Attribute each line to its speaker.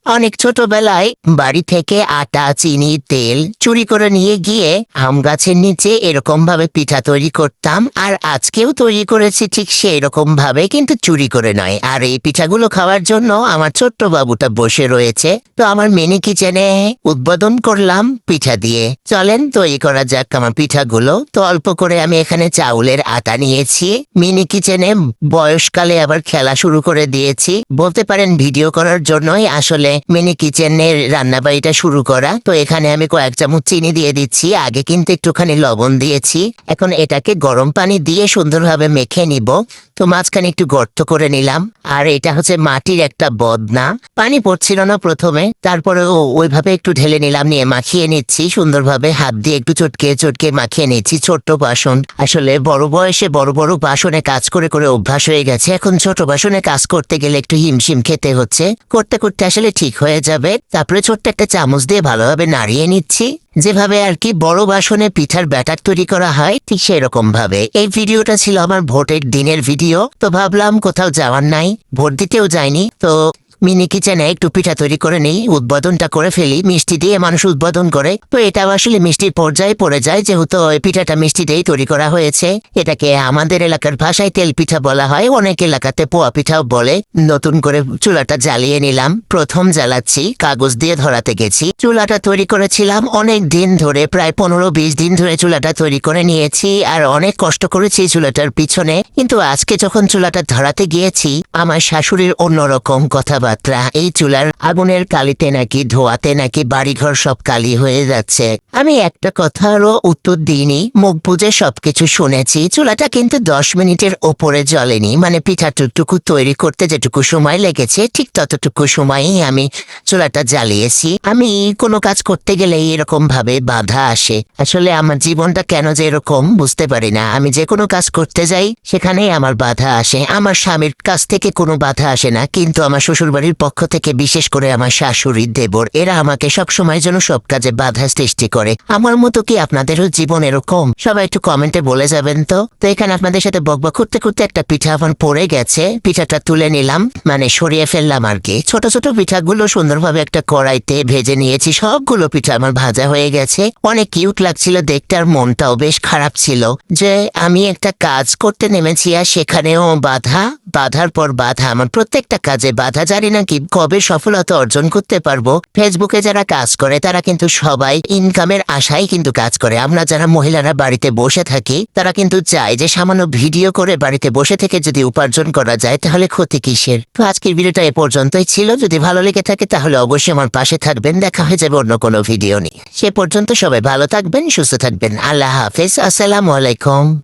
Speaker 1: অনেক ছোটবেলায় বাড়ি থেকে আটা, চিনি, তেল চুরি করে নিয়ে গিয়ে আম গাছের নিচে এরকম ভাবে পিঠা তৈরি করতাম। আর আজকেও তৈরি করেছি ঠিক সেই রকম ভাবে, কিন্তু চুরি করে নয়। আর এই পিঠাগুলো খাওয়ার জন্য আমার ছোট্ট বাবুটা বসে রয়েছে। তো আমার মিনি কিচেনে উদ্বোধন করলাম পিঠা দিয়ে। চলেন তৈরি করা যাক আমার পিঠাগুলো। তো অল্প করে আমি এখানে চাউলের আটা নিয়েছি। মিনি কিচেনে বয়সকালে আবার খেলা শুরু করে দিয়েছি বলতে পারেন, ভিডিও করার জন্যই আসলে মিনি কিচেনের রান্নাবাড়িটা শুরু করা। তো এখানে আমি কয়েক চামচ চিনি দিয়ে দিচ্ছি। আগে কিন্তু একটুখানি লবণ দিয়েছি। এখন এটাকে গরম পানি দিয়ে সুন্দরভাবে মেখে নিব। তো মাঝখানে একটু গর্ত করে নিলাম। আর এটা হচ্ছে মাটির একটা বদনা, পানি পড়ছিল না প্রথমে, তারপরে ওইভাবে একটু ঢেলে নিলাম, নিয়ে মাখিয়ে নিচ্ছি সুন্দরভাবে। হাত দিয়ে একটু চটকে চটকে মাখিয়ে নিচ্ছি। ছোট্ট বাসন, আসলে বড় বয়সে বড় বড় বাসনে কাজ করে করে অভ্যাস হয়ে গেছে। এখন ছোট বাসনে কাজ করতে গেলে একটু হিমশিম খেতে হচ্ছে। করতে করতে আসলে ঠিক হয়ে যাবে। তারপরে ছোট্ট একটা চামচ দিয়ে ভালোভাবে নাড়িয়ে নিচ্ছি, যেভাবে আর কি বড় বাসনে পিঠার ব্যাটার তৈরি করা হয় ঠিক সেরকম ভাবে। এই ভিডিওটা ছিল আমার ভোটের দিনের ভিডিও। তো ভাবলাম কোথাও যাওয়ার নাই, ভোট দিতেও যাইনি, তো মিনি কিচেনে একটু পিঠা তৈরি করে নেই, উদ্বোধনটা করে ফেলি। মিষ্টি দিয়ে মানুষ উদ্বোধন করে, তো এটাও আসলে মিষ্টির পর্যায়ে পড়ে যায়, যেহেতু ওই পিঠাটা মিষ্টি দিয়েই তৈরি করা হয়েছে। এটাকে আমাদের এলাকার ভাষায় তেল পিঠা বলা হয়, অনেক এলাকাতে পোয়া পিঠাও বলে। নতুন করে চুলাটা জ্বালিয়ে নিলাম। প্রথম জ্বালাচ্ছি, কাগজ দিয়ে ধরাতে গেছি। চুলাটা তৈরি করেছিলাম অনেক দিন ধরে, প্রায় 15-20 দিন ধরে চুলাটা তৈরি করে নিয়েছি। আর অনেক কষ্ট করেছি চুলাটার পিছনে। কিন্তু আজকে যখন চুলাটা ধরাতে গিয়েছি, আমার শাশুড়ির অন্যরকম কথা। এই চুলার আগুনের কালিতে নাকি, ধোয়াতে নাকি বাড়িঘর সব কালি হয়ে যাচ্ছে। আমি একটা কথারও উত্তর দিইনি, মুখ বুঝে সবকিছু শুনেছি। চুলাটা কিন্তু 10 মিনিটের ওপরে জ্বলেনি, মানে পিঠাটুকু তৈরি করতে যেটুকু সময় লেগেছে ঠিক ততটুকু সময়ই আমি চুলাটা জ্বালিয়েছি। আমি কোনো কাজ করতে গেলে এরকম ভাবে বাধা আসে। আসলে আমার জীবনটা কেন যে এরকম বুঝতে পারি না। আমি যে কোনো কাজ করতে যাই সেখানেই আমার বাধা আসে। আমার স্বামীর কাছ থেকে কোনো বাধা আসে না, কিন্তু আমার শ্বশুরবাড়ির পক্ষ থেকে, বিশেষ করে আমার শাশুড়ি, দেবর, এরা আমাকে সবসময় যেন সব কাজে বাধা সৃষ্টি করে। আমার মতো কি আপনাদেরও জীবন এরকম? সবাই একটু কমেন্টে বলে যাবেন তো। তো এখানে আপনাদের সাথে বকবক করতে করতে একটা পিঠা আমার পড়ে গেছে। পিঠাটা তুলে নিলাম, মানে সরিয়ে ফেললাম আর কি। ছোট ছোট পিঠাগুলো সুন্দরভাবে একটা কড়াইতে ভেজে নিয়েছি। সবগুলো পিঠা আমার ভাজা হয়ে গেছে। অনেক কিউট লাগছিল দেখতে, আর মনটাও বেশ খারাপ ছিল যে আমি একটা কাজ করতে নেমেছি আর সেখানেও বাধা, বাধার পর বাধা। আমার প্রত্যেকটা কাজে বাধা। জানি না কি কবে সফলতা অর্জন করতে পারবো। ফেসবুকে যারা কাজ করে তারা কিন্তু সবাই ইনকামের আশায় কিন্তু কাজ করে। আমরা যারা মহিলারা বাড়িতে বসে থাকি তারা কিন্তু চায় যে সামান্য ভিডিও করে বাড়িতে বসে থেকে যদি উপার্জন করা যায় তাহলে ক্ষতি কিসের। তো আজকের ভিডিওটা এ পর্যন্তই ছিল। যদি ভালো লেগে থাকে তাহলে অবশ্যই আমার পাশে থাকবেন। দেখা হয়ে যাবে অন্য কোনো ভিডিও নিয়ে। সে পর্যন্ত সবাই ভালো থাকবেন, সুস্থ থাকবেন। আল্লাহ হাফেজ, আসসালামু আলাইকুম।